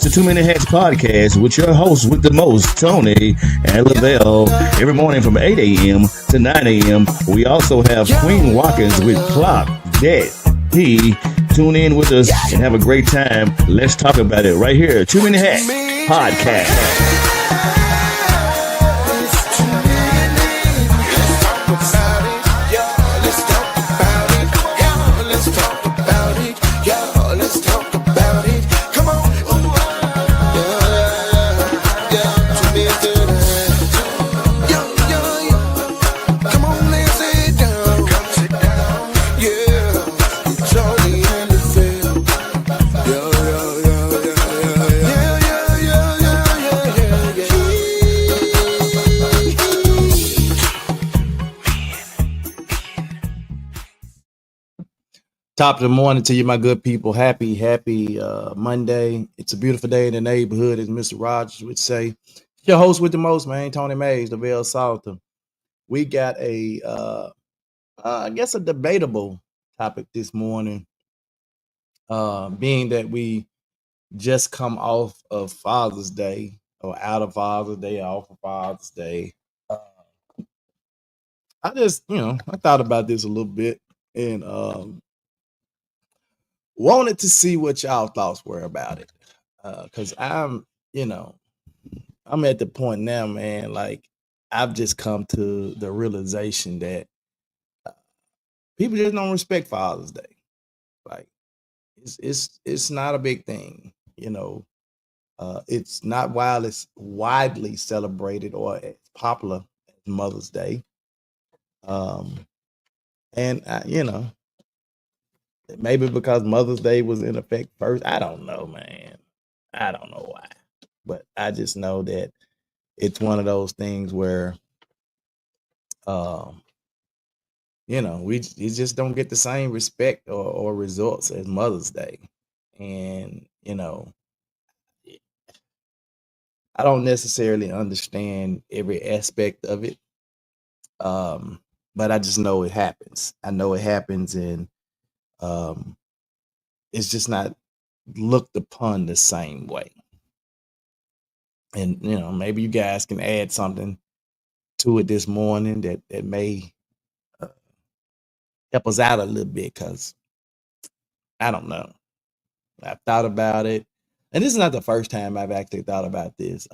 It's the 2 Minute Hacks podcast with your hosts with the most, Tony and Lavelle. Every morning from 8 a.m. to 9 a.m. We also have Queen Watkins with Clock That He. Tune in with us and have a great time. Let's talk about it right here. 2 Minute Hacks podcast. Top of the morning to you, my good people. Happy Monday. It's a beautiful day in the neighborhood, as Mr. Rogers would say. Your host with the most, man, Tony Mays, Lavelle Salter. We got I guess a debatable topic this morning, being that we just come off of Father's Day, or out of Father's Day, off of Father's Day. I just, I thought about this a little bit and wanted to see what y'all thoughts were about it. Because I'm at the point now, man, like I've just come to the realization that people just don't respect Father's Day. Like it's not a big thing, it's not widely celebrated or as popular as Mother's Day. And maybe because Mother's Day was in effect first. I don't know, man. I don't know why. But I just know that it's one of those things where we just don't get the same respect or results as Mother's Day. And, I don't necessarily understand every aspect of it. But I just know it happens. I know it happens, and it's just not looked upon the same way. And maybe you guys can add something to it this morning that may help us out a little bit, because I don't know. I've thought about it, and this is not the first time I've actually thought about this.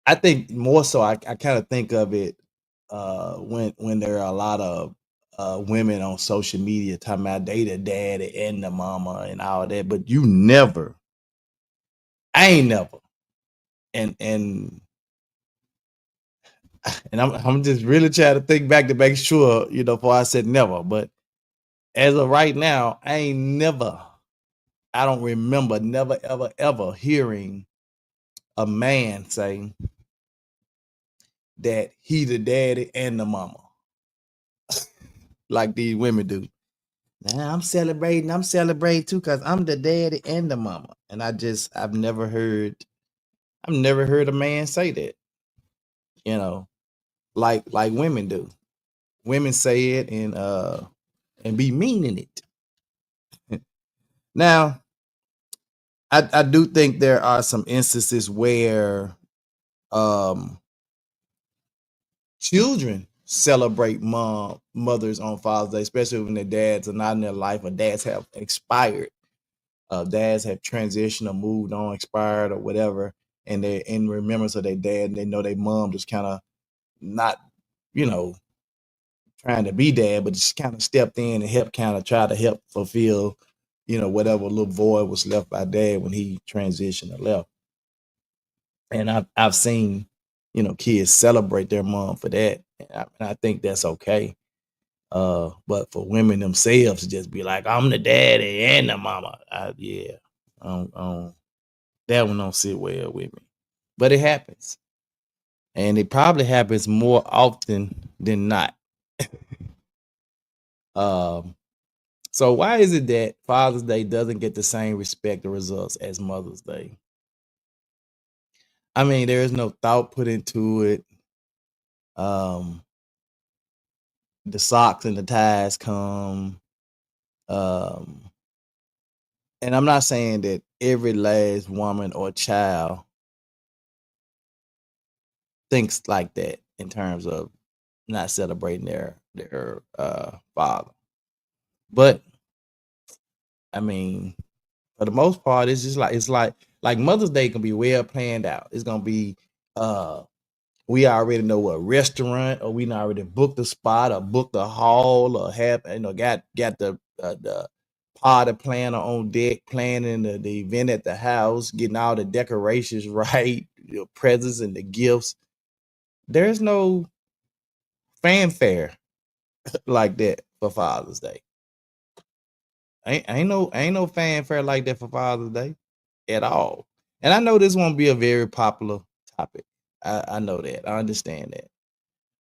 I think more so I kind of think of it when there are a lot of women on social media talking about they the daddy and the mama and all that, but I ain't never. And I'm just really trying to think back to make sure, before I said never. But as of right now, I don't remember never, ever hearing a man say that he the daddy and the mama like these women do. Now I'm celebrating too, because I'm the daddy and the mama. And I've never heard a man say that, like women do. Women say it and be meaning it. Now, I do think there are some instances where children celebrate mothers on Father's Day, especially when their dads are not in their life, or dads have expired. Dads have transitioned or moved on, expired, or whatever, and they're in remembrance of their dad, and they know their mom just kind of not, trying to be dad, but just kind of stepped in and helped try to help fulfill, whatever little void was left by dad when he transitioned or left. And I've seen, kids celebrate their mom for that. And I think that's okay. But for women themselves to just be like, I'm the daddy and the mama, that one don't sit well with me. But it happens. And it probably happens more often than not. So why is it that Father's Day doesn't get the same respect or results as Mother's Day? I mean, there is no thought put into it. The socks and the ties come. And I'm not saying that every last woman or child thinks like that in terms of not celebrating their father. But I mean, for the most part, it's just like Mother's Day can be well planned out. It's gonna be we already know what restaurant, or we already booked the spot or booked the hall, or have got the party planner on deck, planning the event at the house, getting all the decorations right, the presents and the gifts. There's no fanfare like that for Father's Day. Ain't no fanfare like that for Father's Day at all. And I know this won't be a very popular topic. I know that. I understand that.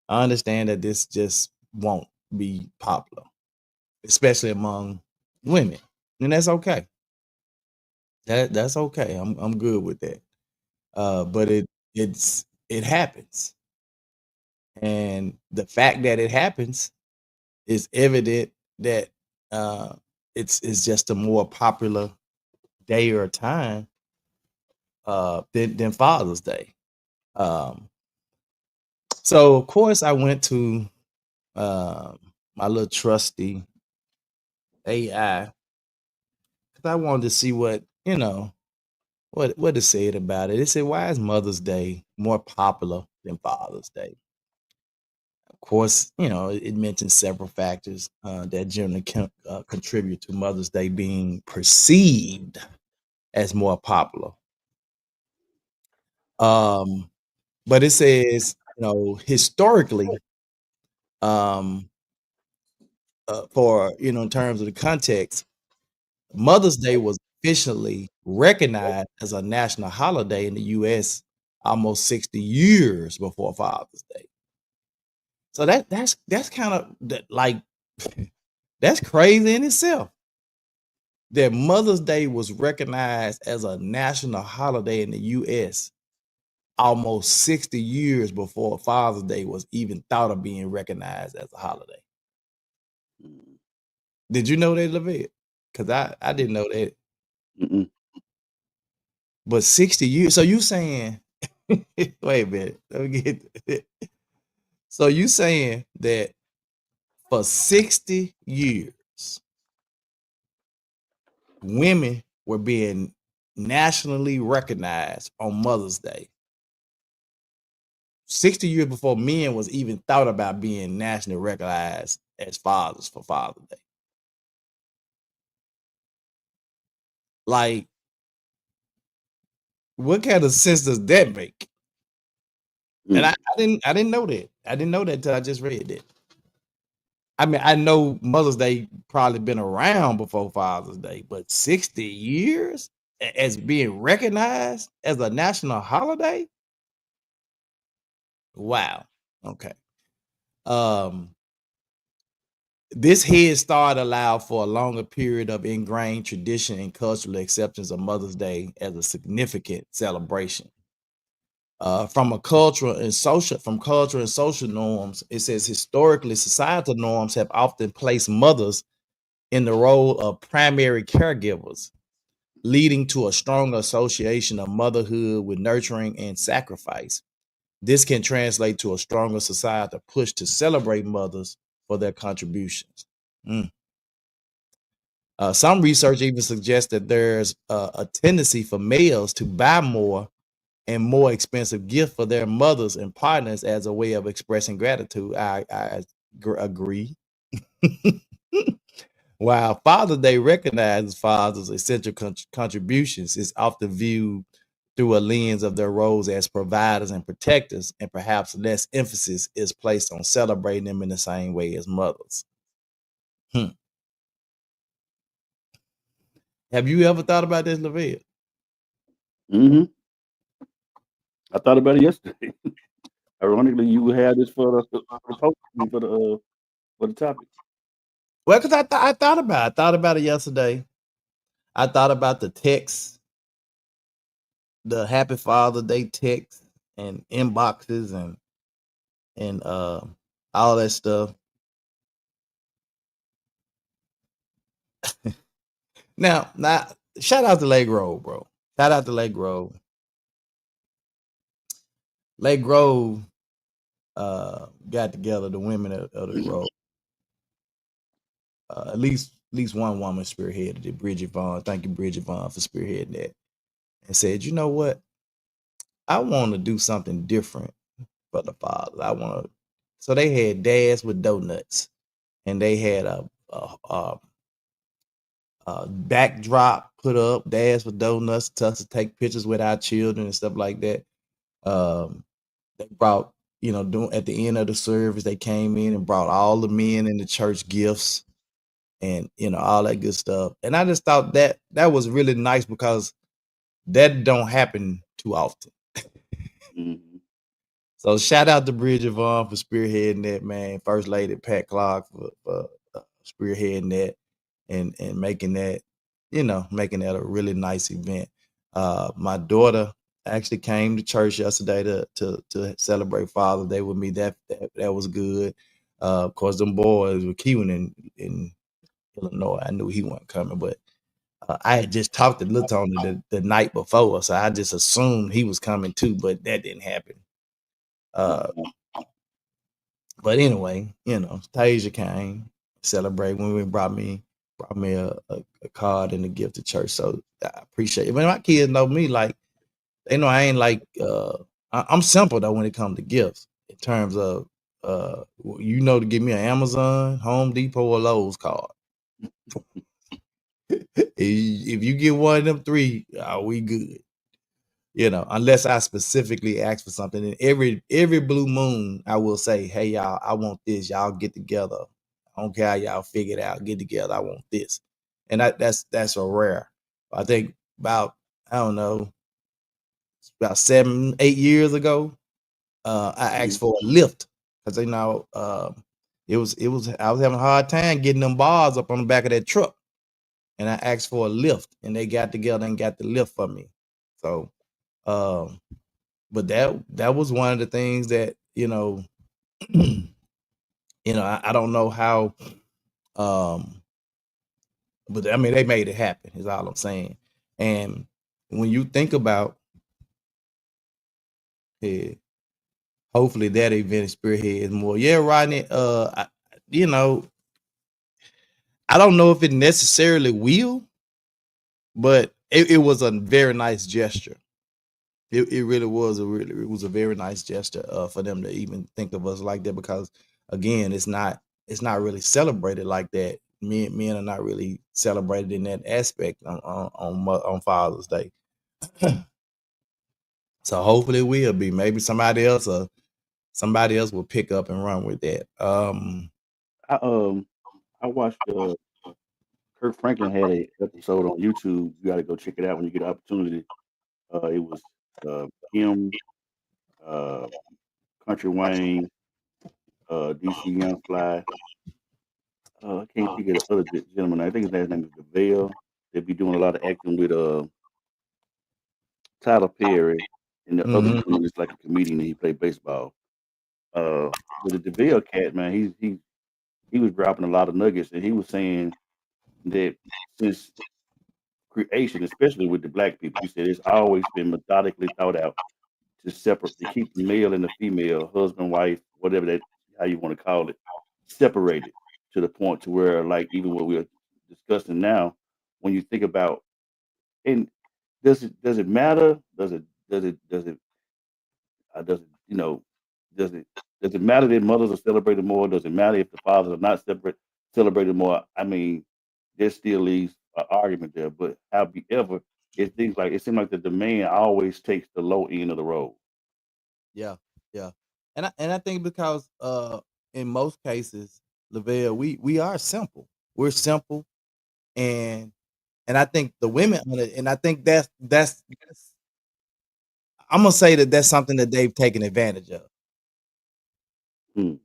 I understand that this just won't be popular, especially among women. And that's okay. That's okay. I'm good with that. But it happens. And the fact that it happens is evident that it's just a more popular day or time than Father's Day. So of course I went to my little trusty AI because I wanted to see what what it said about it. It said, "Why is Mother's Day more popular than Father's Day?" Of course, it mentions several factors that generally contribute to Mother's Day being perceived as more popular. But it says, historically, um, for in terms of the context, Mother's Day was officially recognized as a national holiday in the U.S. almost 60 years before Father's Day. So that's kind of like that's crazy in itself. That Mother's Day was recognized as a national holiday in the U.S. almost 60 years before Father's Day was even thought of being recognized as a holiday. Did you know that, Levette? Because I didn't know that. Mm-mm. But 60 years. So you saying, wait a minute. Let me get so you saying that for 60 years, women were being nationally recognized on Mother's Day. 60 years before men was even thought about being nationally recognized as fathers for Father's Day. Like, what kind of sense does that make? And I didn't know that. I didn't know that until I just read it. I mean, I know Mother's Day probably been around before Father's Day, but 60 years as being recognized as a national holiday? Wow. Okay. This head start allowed for a longer period of ingrained tradition and cultural acceptance of Mother's Day as a significant celebration. From cultural and social norms, it says historically societal norms have often placed mothers in the role of primary caregivers, leading to a stronger association of motherhood with nurturing and sacrifice. This can translate to a stronger societal push to celebrate mothers for their contributions. Some research even suggests that there's a tendency for males to buy more and more expensive gifts for their mothers and partners as a way of expressing gratitude. I agree. While Father's Day recognizes fathers' essential contributions, is often viewed through a lens of their roles as providers and protectors, and perhaps less emphasis is placed on celebrating them in the same way as mothers. Have you ever thought about this, Lavelle? Mm-hmm. I thought about it yesterday. Ironically, you had this for the topic. Well, because I thought about it yesterday. I thought about the text, the Happy Father's Day text and inboxes and all that stuff. Now shout out to Lake Grove, bro. Shout out to Lake Grove. Lake Grove got together the women of the Grove. At least one woman spearheaded it, Bridget Vaughn. Thank you, Bridget Vaughn, for spearheading that. And said, you know what? I want to do something different for the fathers. I want to. So they had dads with donuts, and they had a backdrop put up, dads with donuts, to take pictures with our children and stuff like that. They brought, at the end of the service, they came in and brought all the men in the church gifts and all that good stuff. And I just thought that was really nice because that don't happen too often. Mhm. So shout out to Bridget Vaughn for spearheading that, man. First Lady Pat Clark for spearheading that and making that, making that a really nice event. My daughter actually came to church yesterday to celebrate Father's Day with me. That was good. Of course, them boys were queuing in Illinois. I knew he wasn't coming, but I had just talked to Lil Tony the night before, so I just assumed he was coming too, but that didn't happen. But anyway, Tasia came, celebrate when we brought me a card and a gift to church. So I appreciate it. When my kids know me, like they know I ain't like I'm simple though when it comes to gifts in terms of to give me an Amazon, Home Depot, or Lowe's card. If you get one of them three, we good. Unless I specifically ask for something. And every blue moon, I will say, hey y'all, I want this. Y'all get together. I don't care how y'all figure it out. Get together. I want this. And that's a rare. I think about, I don't know, about 7-8 years ago, I asked for a lift because it was I was having a hard time getting them bars up on the back of that truck. And I asked for a lift, and they got together and got the lift for me. So but that was one of the things that I don't know how but I mean they made it happen is all I'm saying. And when you think about it, hopefully that event spearheads more. Yeah, Rodney, I don't know if it necessarily will, but it was a very nice gesture. It really was a very nice gesture for them to even think of us like that, because again, it's not really celebrated like that. Men are not really celebrated in that aspect on Father's Day. So hopefully it will be. Maybe somebody else will pick up and run with that. I watched Kirk Franklin had a episode on YouTube. You got to go check it out when you get an opportunity. It was him, Country Wayne, DC Young Fly. I can't think of the other gentleman. I think his last name is DeVale. They be doing a lot of acting with Tyler Perry, and the other gentleman is like a comedian and he played baseball. But the DeVale cat, man, he was dropping a lot of nuggets, and he was saying that since creation, especially with the black people, he said it's always been methodically thought out to keep the male and the female, husband, wife, whatever that how you want to call it, separated to the point to where, like, even what we're discussing now, when you think about, and does it matter? Does it does it does it does it matter that mothers are celebrated more? Does it matter if the fathers are not celebrated more? I mean, there still leaves an argument there. But however, it seems like the demand always takes the low end of the road. Yeah, yeah. And I think because in most cases, Lavelle, we are simple. We're simple, and I think the women on it, and I think that's I'm gonna say that's something that they've taken advantage of. Hmm.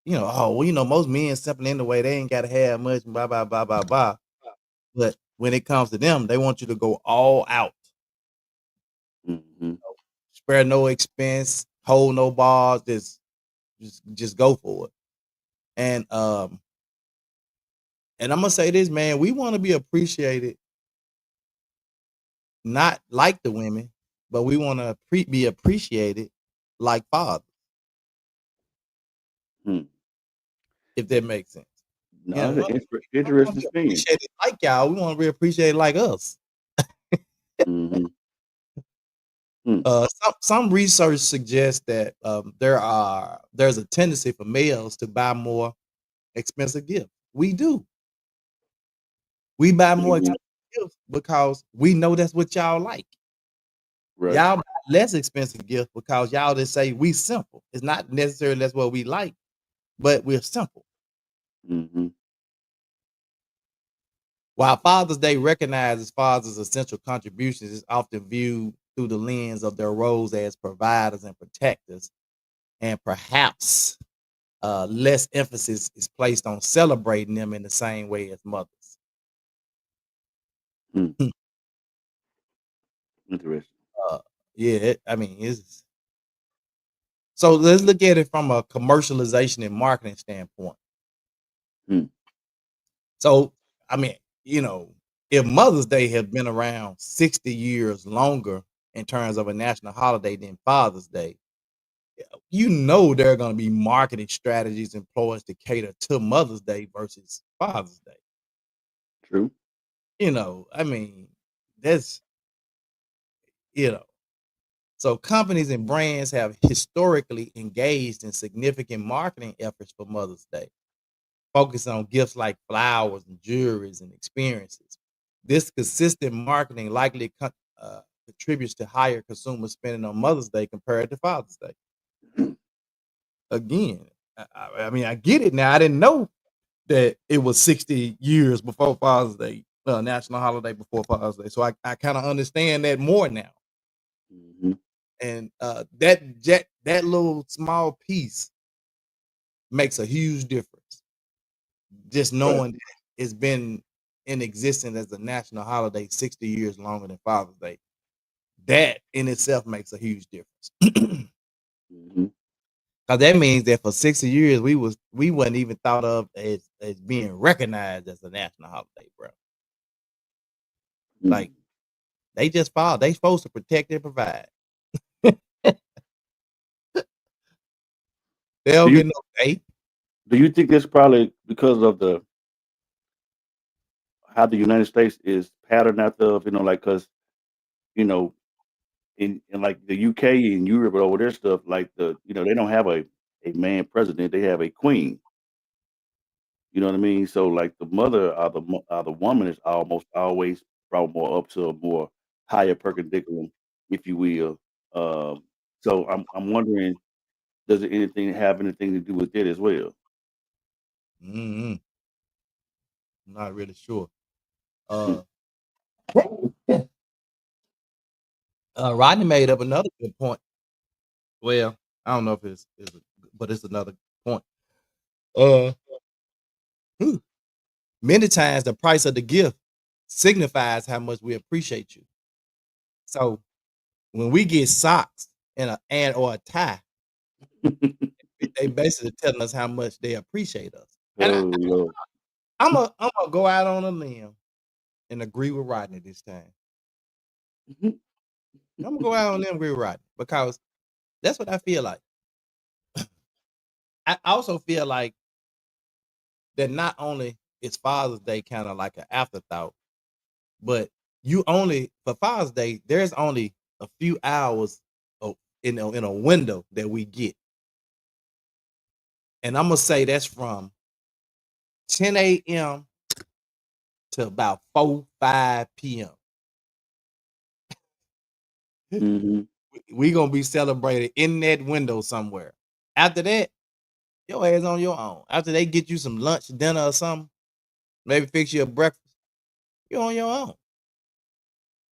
Most men simple in the way they ain't gotta have much, blah blah blah blah blah. But when it comes to them, they want you to go all out, Hmm. spare no expense, hold no bars, just go for it. And I'm gonna say this, man, we want to be appreciated not like the women, but we want to be appreciated like fathers, Hmm. if that makes sense. You No, know, we it's an don't want interesting to be spin. appreciated like y'all. We want to be appreciated like us. Hmm. Some research suggests that there's a tendency for males to buy more expensive gifts. We do. We buy more Hmm. expensive gifts because we know that's what y'all like. Right. Y'all buy less expensive gifts because y'all just say we simple. It's not necessarily that's what we like, but we're simple. Hmm. While Father's Day recognizes fathers' essential contributions, is often viewed through the lens of their roles as providers and protectors, and perhaps less emphasis is placed on celebrating them in the same way as mothers. Hmm. Hmm. Interesting. Yeah, I mean, it's so let's look at it from a commercialization and marketing standpoint. Hmm. So, I mean, you know, if Mother's Day had been around 60 years longer in terms of a national holiday than Father's Day, you know there are going to be marketing strategies employed to cater to Mother's Day versus Father's Day. True. You know, I mean, that's you know, so companies and brands have historically engaged in significant marketing efforts for Mother's Day, focus on gifts like flowers and jewelries and experiences. This consistent marketing likely contributes to higher consumer spending on Mother's Day compared to Father's Day. Again, I mean, I get it now. I didn't know that it was 60 years before Father's Day, national holiday before Father's Day. So I kind of understand that more now. Hmm. And that little small piece makes a huge difference. Just Right. knowing that it's been in existence as a national holiday 60 years longer than Father's Day. That in itself makes a huge difference. Hmm. Cause that means that for 60 years we wasn't even thought of as being recognized as a national holiday, bro. Hmm. Like they just follow, they supposed to protect and provide. They Do don't you get no pay. do you think it's probably because of the how the United States is patterned after, like, because you know in like the UK and Europe and over their stuff, like they don't have a man president, they have a queen. You know what I mean? So like the mother or the woman is almost always brought more up to a more higher perpendicular, if you will. Um, so I'm wondering, does it anything have anything to do with it as well? Mm-hmm. I'm not really sure. Hmm. Uh, Rodney made up another good point. Well, I don't know if but it's another point. Uh, hmm, Many times the price of the gift signifies how much we appreciate you. So when we get socks and or a tie, they basically telling us how much they appreciate us. And Oh Lord. I'm gonna go out on a limb and agree with Rodney this time. I'm gonna go out on a limb and agree with Rodney because that's what I feel like. I also feel like that not only is Father's Day kind of like an afterthought, but you only for Father's Day, there's only a few hours in a window that we get. And I'm gonna say that's from 10 a.m. to about 4, 5 p.m. Hmm. We gonna be celebrated in that window somewhere. After that, your ass on your own. After they get you some lunch, dinner, or something, maybe fix you a breakfast, you're on your own.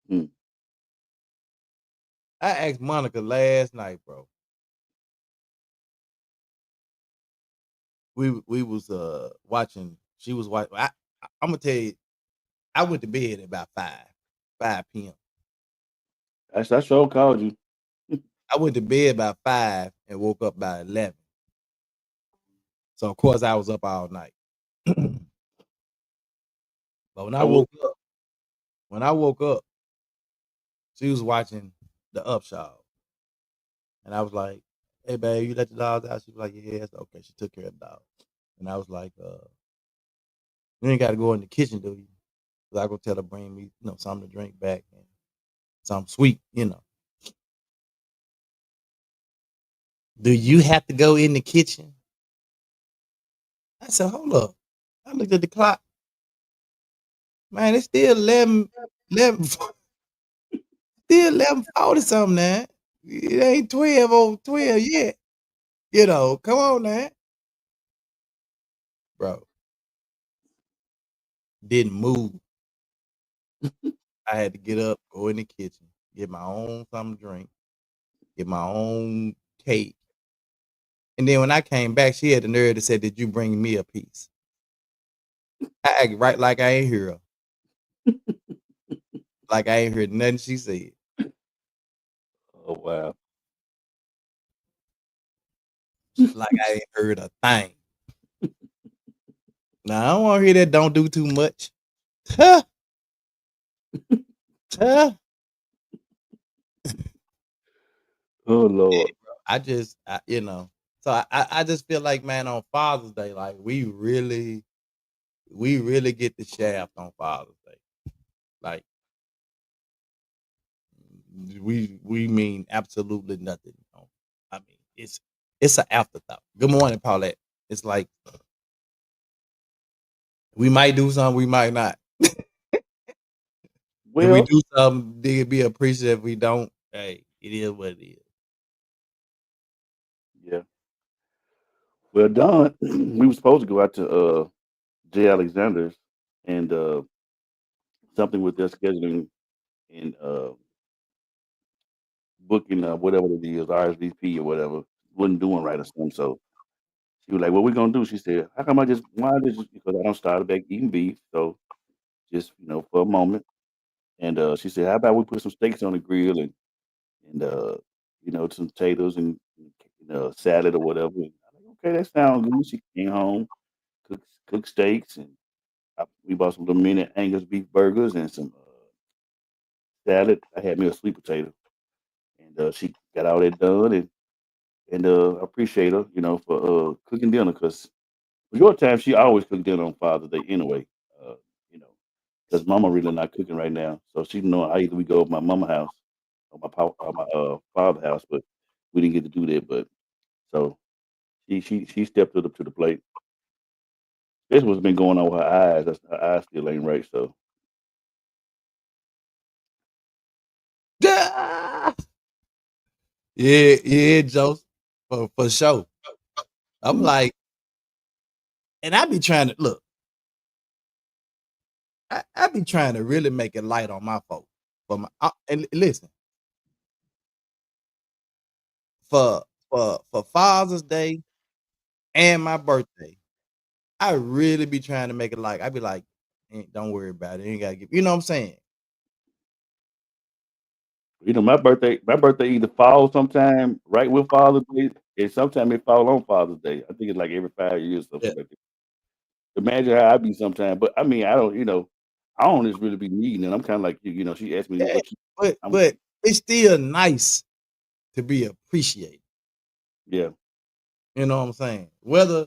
Hmm. I asked Monica last night, bro. We was watching. She was watching. I'm gonna tell you, I went to bed at about 5 p.m. I sure called you. I went to bed about 5 and woke up by 11. So of course I was up all night. But I will. when I woke up, She was watching the Upshaw, and I was like, "Hey, babe, you let the dogs out?" She was like, "Yeah." So, okay, she took care of the dog, and I was like, "You ain't got to go in the kitchen, do you?" Cause I go tell her bring me, something to drink back and something sweet, Do you have to go in the kitchen? I said, hold up. I looked at the clock. Man, it's still 11 still 11:40 something now. It ain't 12 over 12 yet. Come on now. Bro, didn't move. I had to get up, go in the kitchen, get my own something to drink, get my own cake. And then when I came back, she had the nerve to say, "Did you bring me a piece?" I act right like I ain't hear her. Like I ain't heard nothing she said. Oh wow. Like I ain't heard a thing. Now I don't want to hear that. Don't do too much. Huh? Huh? Oh Lord. I just, So I just feel like, man, on Father's Day, like we really get the shaft on Father's Day. Like we mean absolutely nothing. I mean, it's an afterthought. Good morning, Paulette. It's like we might do something, we might not. If we Well, do something, they'd be appreciative. If we don't, hey, it is what it is. yeah. Well, Don, we were supposed to go out to J. Alexander's and something with their scheduling and booking whatever it is, RSVP or whatever, wasn't doing right or something. So she was like, "What we gonna do?" She said, "How come why did you because I don't start back eating beef, so just for a moment." And she said, "How about we put some steaks on the grill and some potatoes and salad or whatever." And I'm like, "Okay, that sounds good." She came home, cooked steaks, and we bought some little mini Angus beef burgers and some salad. I had me a sweet potato, and she got all that done, and I appreciate her, for cooking dinner because your time she always cooked dinner on Father's Day anyway. Uh, you know, because Mama really not cooking right now, so she know either we go over my mama house or my father house, but we didn't get to do that. But so she stepped up to the plate. This what's been going on with her eyes. Her eyes still ain't right. So Ah! Yeah, Joseph, for sure. I'm like, and I be trying to look. I be trying to really make it light on my folks. And listen, for Father's Day and my birthday, I really be trying to make it like I be like, don't worry about it. You ain't gotta give. You know what I'm saying? my birthday either falls sometime right with Father's Day, and sometimes it fall on Father's Day. I think it's like every 5 years or Yeah. something like that. Imagine how I be sometimes, but I mean, I don't just really be needing it. I'm kind of like you. She asked me Yeah, what you. I'm but it's still nice to be appreciated. yeah. You know what I'm saying? Whether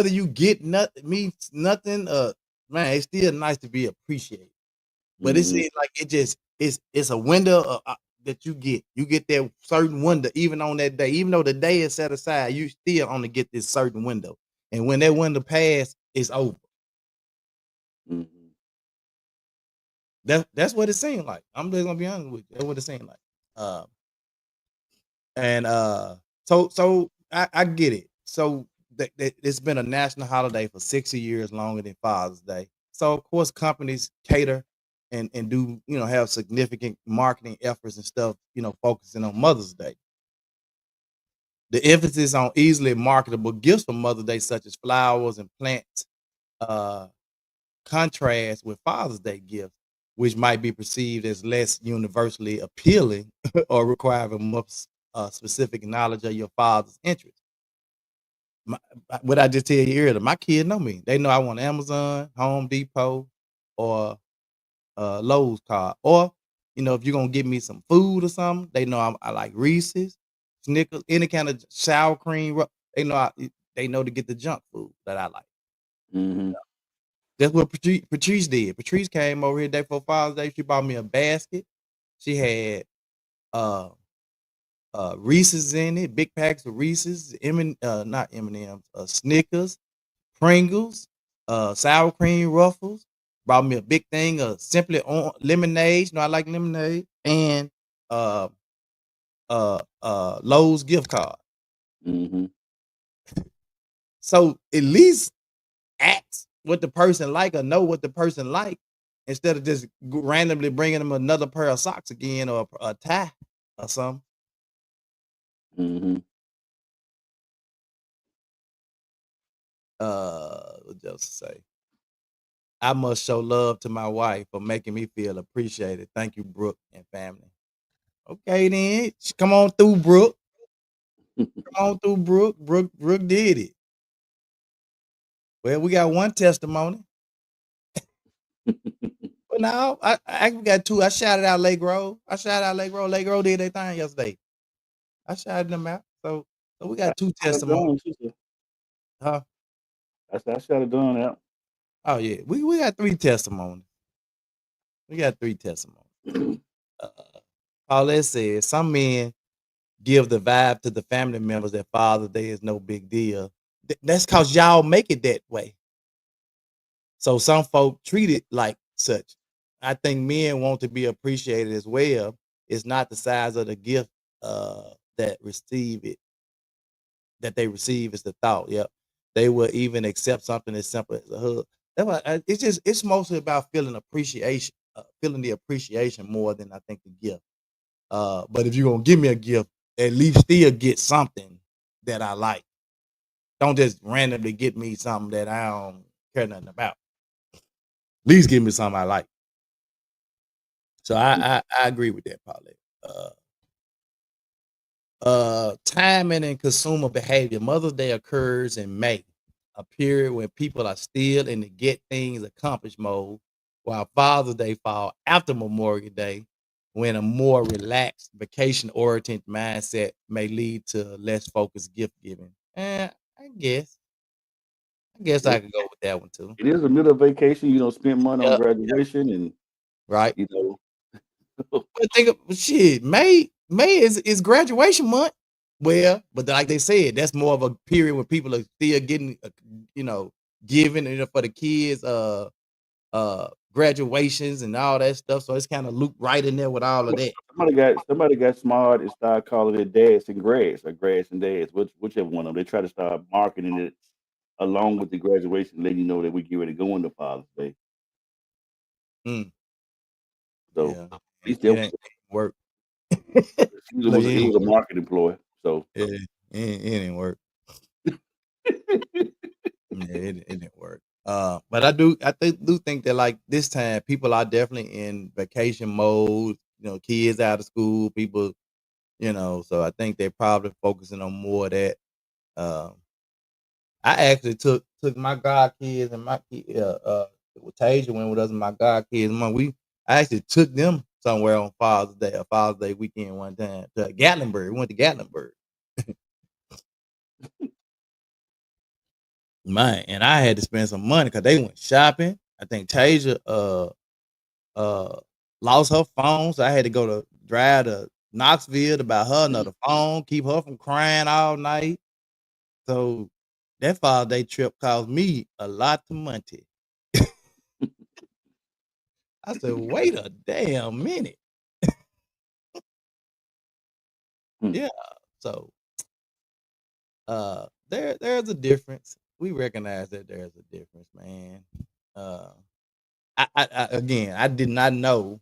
you get nothing, man, it's still nice to be appreciated. But it Hmm. seems like it's a window that you get. You get that certain window, even on that day, even though the day is set aside, you still only get this certain window. And when that window pass, it's over. Hmm. That's what it seemed like. I'm just gonna be honest with you. That's what it seemed like. Uh, and so I get it. So it's been a national holiday for 60 years longer than Father's Day. So of course companies cater and do have significant marketing efforts and stuff, focusing on Mother's Day. The emphasis on easily marketable gifts for Mother's Day, such as flowers and plants, uh, contrast with Father's Day gifts, which might be perceived as less universally appealing or requiring more specific knowledge of your father's interests. What I just tell you earlier, my kids know me. They know I want Amazon, Home Depot, or Lowe's card, or if you're gonna give me some food or something, they know I like Reese's, Snickers, any kind of sour cream. They know they know to get the junk food that I like. Mm-hmm. That's what Patrice did. Patrice came over here day before Father's Day. She bought me a basket. She had Reese's in it, big packs of Reese's, not M&M's, Snickers, Pringles, sour cream Ruffles. Brought me a big thing of Simply on lemonade. I like lemonade, and Lowe's gift card. Mm-hmm. So at least ask what the person like or know what the person like instead of just randomly bringing them another pair of socks again or a tie or something. Mm-hmm. What else to say? I must show love to my wife for making me feel appreciated. Thank you, Brooke and family. Okay, then. Come on through, Brooke. Come on through, Brooke. Brooke did it. Well, we got one testimony. But now I actually got two. I shouted out Lake Grove. Lake Grove did their thing yesterday. I shouted them out. So we got two testimonies. Huh? I shut it down out. Oh yeah. We got three testimonies. Paulette says some men give the vibe to the family members that Father's Day is no big deal. That's because y'all make it that way. So some folk treat it like such. I think men want to be appreciated as well. It's not the size of the gift that they receive is the thought. Yep. They will even accept something as simple as a hug. That's why it's mostly about feeling appreciation, feeling the appreciation more than I think the gift. But if you're gonna give me a gift, at least still get something that I like. Don't just randomly get me something that I don't care nothing about. At least give me something I like. So I agree with that, Paulette. Timing and consumer behavior. Mother's Day occurs in May, a period when people are still in the get things accomplished mode, while Father's Day fall after Memorial Day, when a more relaxed, vacation-oriented mindset may lead to less focused gift giving. I guess I could go with that one too. It is the middle of vacation. You don't spend money on Yep. graduation, and Right. But think of shit. May is graduation month. Well, but like they said, that's more of a period when people are still getting, giving for the kids, graduations and all that stuff. So it's kind of looped right in there with all of that. somebody got smart and started calling it dads and grads or grads and dads, whichever one of them. They try to start marketing it along with the graduation, letting you know that we get ready to go into Father's Day. So Yeah, it ain't work. it was a marketing ploy. So it didn't work. It didn't work. But I do think that like this time people are definitely in vacation mode. Kids out of school, people, so I think they're probably focusing on more of that. I actually took my god kids and my Tasia went with us and my god kids. I actually took them somewhere on Father's Day weekend one time to Gatlinburg. We went to Gatlinburg. Man, and I had to spend some money because they went shopping. I think Tasia lost her phone, so I had to go to drive to Knoxville to buy her another phone, keep her from crying all night. So that Father's Day trip cost me a lot of money. I said, wait a damn minute. Yeah. So there's a difference. We recognize that there's a difference, man. I did not know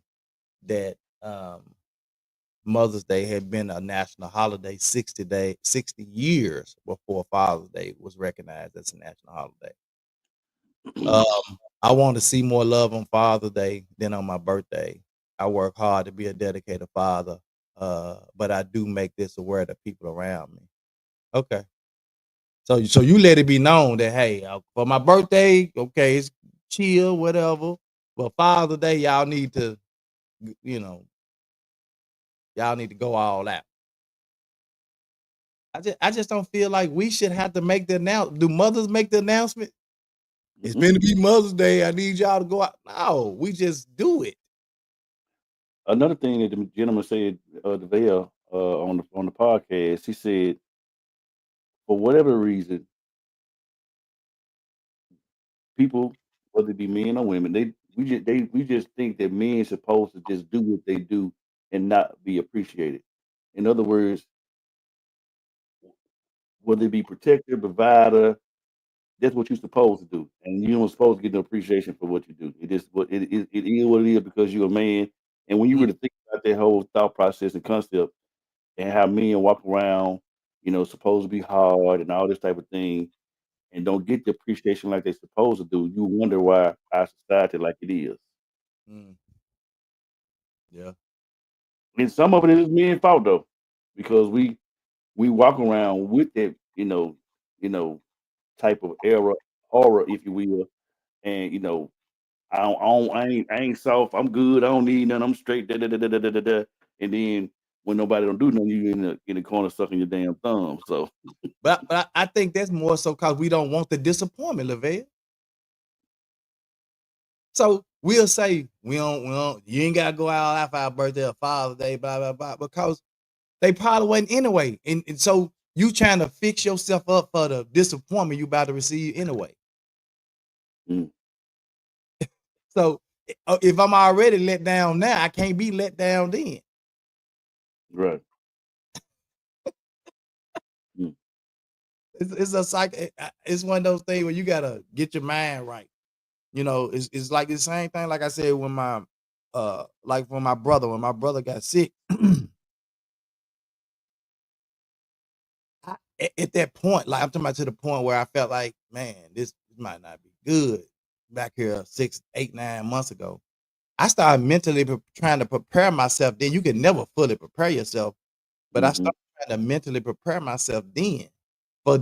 that Mother's Day had been a national holiday 60 years before Father's Day was recognized as a national holiday. I want to see more love on Father's Day than on my birthday. I work hard to be a dedicated father, but I do make this aware to people around me. Okay. So you let it be known that, hey, for my birthday, okay, it's chill, whatever. But Father's Day, y'all need to, Y'all need to go all out. I just don't feel like we should have to make the announcement. Do mothers make the announcement? It's Mhm. going to be Mother's Day. I need y'all to go out. No, we just do it. Another thing that the gentleman said, DeVale, on the podcast, he said, for whatever reason, people, whether it be men or women, we just think that men supposed to just do what they do and not be appreciated. In other words, whether it be protector, provider, that's what you're supposed to do, and you don't supposed to get no appreciation for what you do. It is it is what it is because you're a man. And when you Mm, really think about that whole thought process and concept, and how men walk around, supposed to be hard and all this type of thing, and don't get the appreciation like they're supposed to do, you wonder why our society like it is. mm, yeah. And some of it is men's fault though, because we walk around with that, you know, type of era aura, if you will, and I ain't soft. I'm good. I don't need nothing. I'm straight. Da, da, da, da, da, da, da, da. And then when nobody don't do nothing, you in the corner sucking your damn thumb. So But I think that's more so because we don't want the disappointment, Lavelle. So we'll say we don't, you ain't gotta go out after our birthday or Father's Day, blah, blah, blah, because they probably wasn't anyway. And so you trying to fix yourself up for the disappointment you about to receive anyway. mm, So if I'm already let down now, I can't be let down then. right. Mm, It's a it's one of those things where you gotta get your mind right. It's like the same thing, like I said, when my like when my brother got sick. At that point, like I'm talking about to the point where I felt like, man, this might not be good. Back here 6, 8, 9 months ago, I started mentally trying to prepare myself. Then you can never fully prepare yourself, but I mhm, started trying to mentally prepare myself then for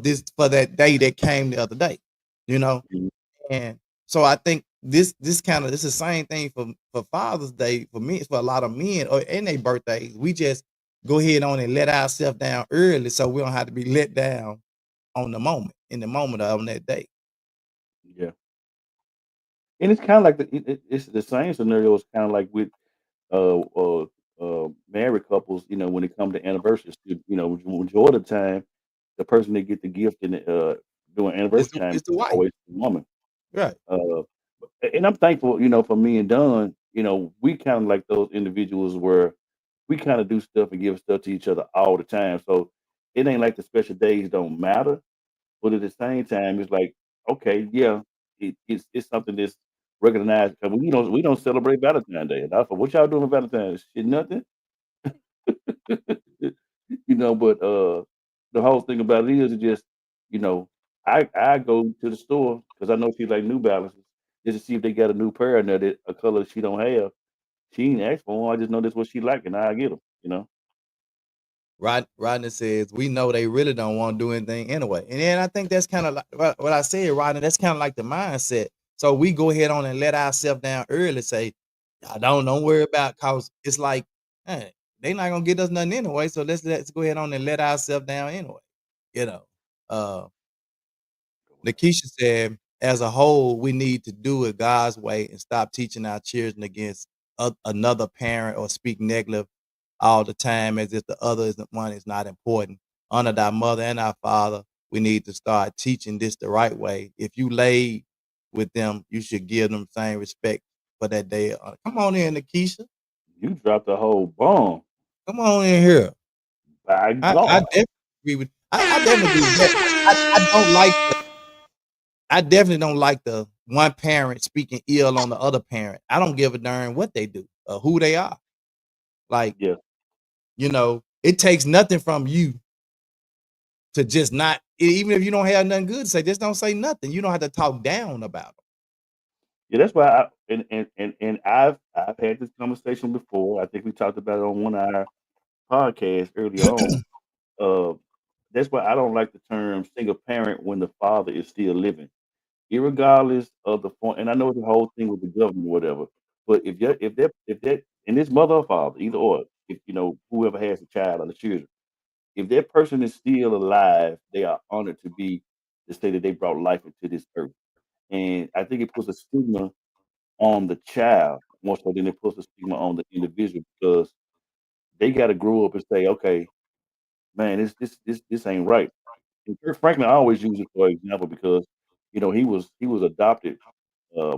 that day that came the other day, you know. mhm, And so I think this is the same thing for Father's Day for me. It's for a lot of men or in their birthdays. We just go ahead on and let ourselves down early so we don't have to be let down on the moment, in the moment on that day. yeah. And it's kind of like it's the same scenario. It's kind of like with uh, uh, married couples. When it comes to anniversaries, majority of the time, the person that get the gift during It's anniversary the time is it's the wife. always the woman. Right. Uh, and I'm thankful, for me and Don. We kind of like those individuals where we kind of do stuff and give stuff to each other all the time. So it ain't like the special days don't matter, but at the same time, it's like, okay, yeah, it's something that's recognized because we don't celebrate Valentine's Day. And I thought, what y'all doing for Valentine's? Shit, nothing. But the whole thing about it is just, you know, I go to the store because I know she like New Balances just to see if they got a new pair in there that a color she don't have. She ain't asked for 'em, I just know that's what she like, and I get them. Rodney says we know they really don't want to do anything anyway. And then I think that's kind of like what I said, Rodney. That's kind of like the mindset. So we go ahead on and let ourselves down early. Say, I don't worry about cause it's like, hey, they not gonna get us nothing anyway. So let's go ahead on and let ourselves down anyway. You know. Uh Nikisha said, as a whole, we need to do it God's way and stop teaching our children against another parent or speak negative all the time as if the other one is not important. Honor thy mother and our father. We need to start teaching this the right way. If you laid with them, you should give them the same respect for that day. Come on in, Nikisha. You dropped a whole bomb. Come on in here. By I God. definitely agree with. I definitely agree with that. I don't like. I definitely don't like the one parent speaking ill on the other parent. I don't give a darn what they do or who they are. Like, Yeah. it takes nothing from you to just not, even if you don't have nothing good to say, just don't say nothing. You don't have to talk down about Yeah, that's why and I've had this conversation before. I think we talked about it on one of our podcasts earlier on. them. Uh, that's why I don't like the term single parent when the father is still living, irregardless of the point. And I know it's the whole thing with the government or whatever. But if that and this mother or father, either or, if whoever has the child or the children, if that person is still alive, they are honored to say that they brought life into this earth. And I think it puts a stigma on the child more so than it puts a stigma on the individual because they got to grow up and say, okay, man, this ain't right. And Kirk Franklin, I always use it for example because he was adopted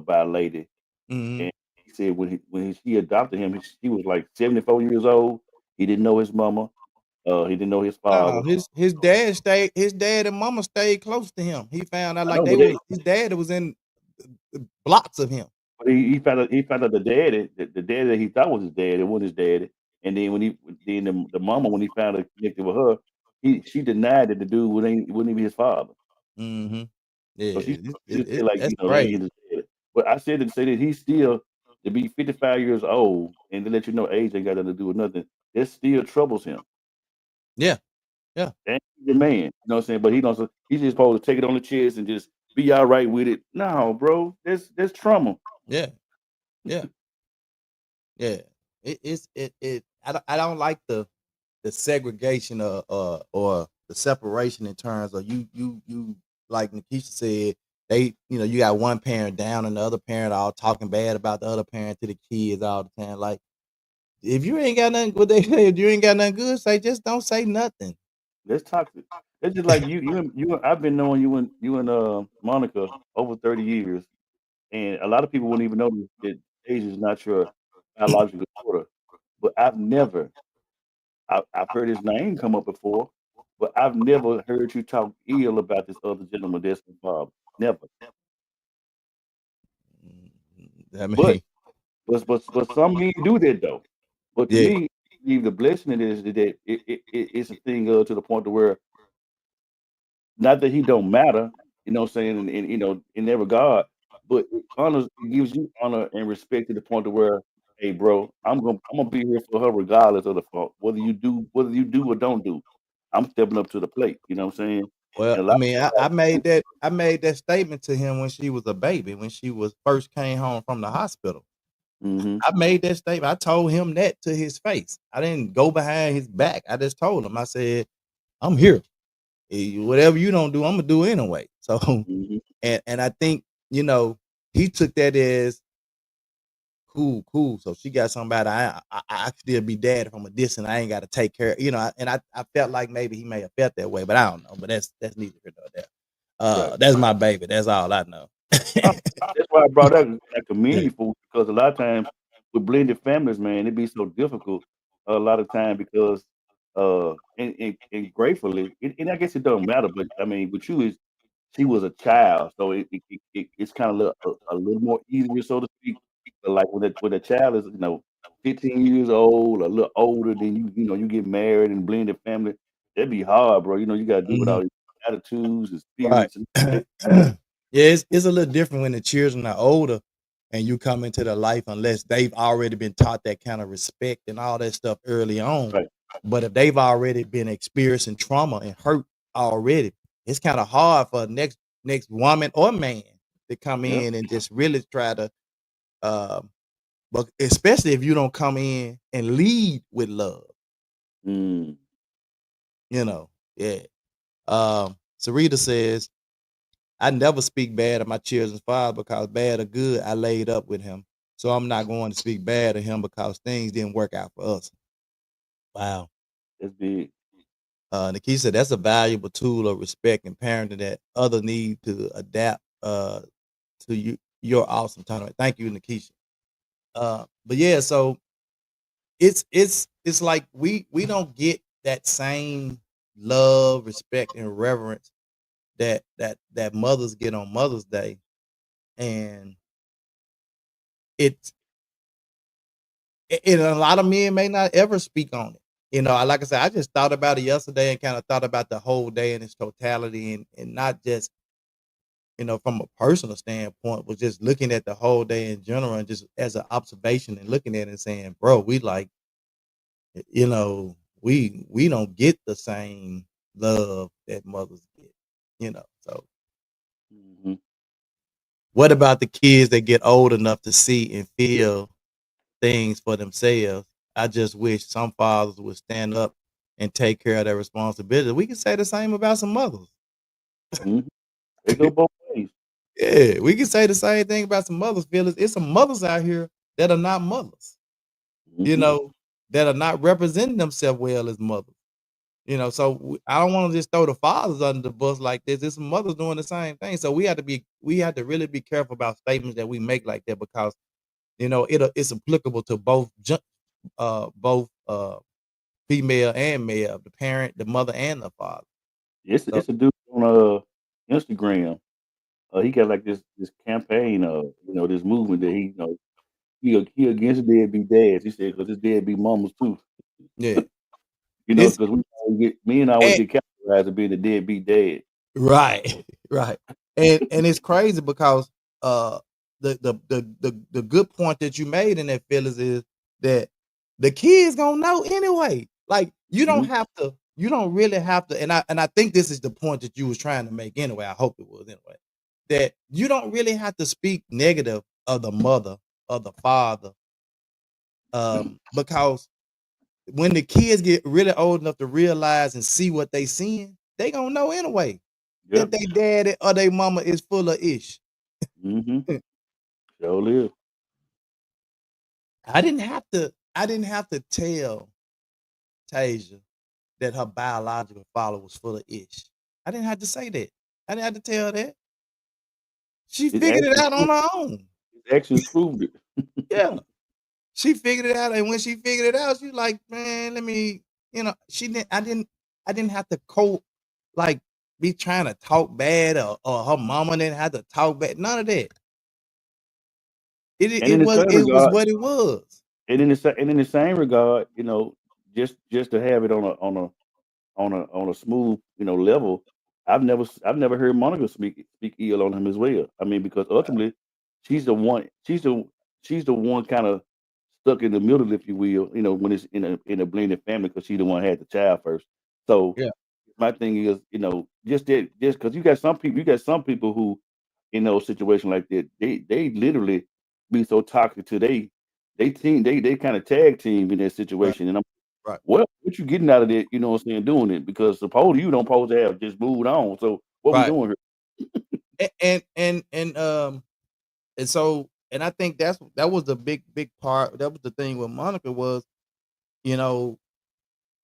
by a lady, Mm-hmm. and he said she adopted him, he was like 74 years old. He didn't know his mama. He didn't know his No, father. his dad and mama stayed close to him. He found out I like know, but his dad was in blocks of him. he found out the daddy that he thought was his dad, it wasn't his daddy. And then the mama, when he found out connected with her, she denied that the dude wouldn't even his father. Mm-hmm. Yeah, So she just said like, that's they crazy. ain't his daddy. But I said to say that he's still to be 55 years old and to let you know age ain't got nothing to do with nothing. That still troubles him. Yeah, yeah, And he's a man, you know what I'm saying? But he's just supposed to take it on the chest and just be all right with it. No, bro, that's trauma. yeah, yeah, yeah. I don't like the segregation or the separation in terms of you like Nikisha said, you got one parent down and the other parent all talking bad about the other parent to the kids all the time. Like if you ain't got nothing, what they say, if you ain't got nothing good, say just don't say nothing. That's toxic. It's just like you. I've been knowing you and Monica over 30 years, and a lot of people wouldn't even know that Age is not your biological daughter. But I've heard his name come up before, but I've never heard you talk ill about this other gentleman that's involved. Never. I But mean, but some men do that though. But to yeah. me, the blessing it is that it's a thing to the point to where not that he don't matter, you know what I'm saying, in that regard, but it gives you honor and respect to the point to where, hey, bro, I'm gonna be here for her regardless of the fault, whether you do or don't do. I'm stepping up to the plate. You know what I'm saying? Well, And a I lot mean, of I made that statement to him when she was a baby, when she was first came home from the hospital. mm-hmm, I made that statement. I told him that to his face. I didn't go behind his back. I just told him. I said, "I'm here. Whatever you don't do, I'm gonna do anyway." So, mm-hmm, and I think he took that as cool. So she got somebody. I still be dad if I'm a diss and I ain't got to take care. And I felt like maybe he may have felt that way, but I don't know. But that's neither here nor there. right. That's my baby. That's all I know. That's why I brought up that Yeah. community food because a lot of times with blended families, man, it be so difficult a lot of time because and gratefully, and I guess it don't matter, but I mean, with you is she was a child, so it's kind of a little more easier, so to speak. But like when a child is 15 years old, a little older, then you get married and blended family, that'd be hard, bro. You got to deal with Mhm. all these attitudes and Right. spirits and Yeah, it's a little different when the children are older and you come into their life unless they've already been taught that kind of respect and all that stuff early on. right. But if they've already been experiencing trauma and hurt already, it's kind of hard for next woman or man to come Yep. in and just really try to but especially if you don't come in and lead with love, Mm. you know. Yeah. Sarita says, I never speak bad of my children's father because bad or good, I laid up with him. So I'm not going to speak bad of him because things didn't work out for us. Wow. That's big. Nikki said that's a valuable tool of respect and parenting that other need to adapt to your awesome tournament. Thank you, Nikisha. But yeah, so it's like we don't get that same love, respect, and reverence that mothers get on Mother's Day. And it's and a lot of men may not ever speak on it. Like I said, I just thought about it yesterday and kind of thought about the whole day in its totality and not just, from a personal standpoint, but just looking at the whole day in general and just as an observation and looking at it and saying, bro, we like, you know, we don't get the same love that mothers get. So Hmm. what about the kids that get old enough to see and feel things for themselves? I just wish some fathers would stand up and take care of their responsibility. We can say the same about some mothers. Mhm. They go both ways. Yeah, we can say the same thing about some mothers, Phyllis. It's some mothers out here that are not mothers, you Mhm. know, that are not representing themselves well as mothers. So I don't want to just throw the fathers under the bus like this. There's some mothers doing the same thing. So we have to really be careful about statements that we make like that because it's applicable to both female and male, the parent, the mother, and the father. So It's a dude on Instagram. He got like this campaign, this movement that he against deadbeat dads. He said because it's deadbeat mamas too. yeah, it's Because me and I always and, get categorized as being a deadbeat dad. right, right, and it's crazy because uh the good point that you made in that, Phyllis, is that the kids gonna know anyway. Like Mhm. you don't really have to, and I think this is the point that you was trying to make anyway. I hope it was anyway. That you don't really have to speak negative of the mother or the father, because when the kids get really old enough to realize and see what they seeing, they gonna know anyway that Yep. they daddy or they mama is full of ish. Mhm. Sure live. I didn't have to tell Tasia that her biological father was full of ish. I didn't have to say that. I didn't have to tell her that. She His figured it actions out on proved her own. his actions proved it. Yeah. She figured it out, and when she figured it out, she was like, "Man, let me," she didn't. I didn't have to like be trying to talk bad, or her mama didn't have to talk bad. None of that. It And it in the was same it was regard, what it was. and in the same regard, just to have it on a smooth, level. I've never heard Monica speak ill on him as well. I mean, because ultimately, she's the one. She's the one kind of stuck in the middle, if you will. When it's in a blended family, because she the one had the child first. So Yeah. my thing is, just because you got some people who, in those situations like that, they literally be so toxic to they team, they kind of tag team in that Right. situation. And I'm Right. what you getting out of it, what I'm saying, doing it? Because supposedly you don't supposed to have just moved on. So what we Right. doing And I think that was the big part. That was the thing with Monica was, you know,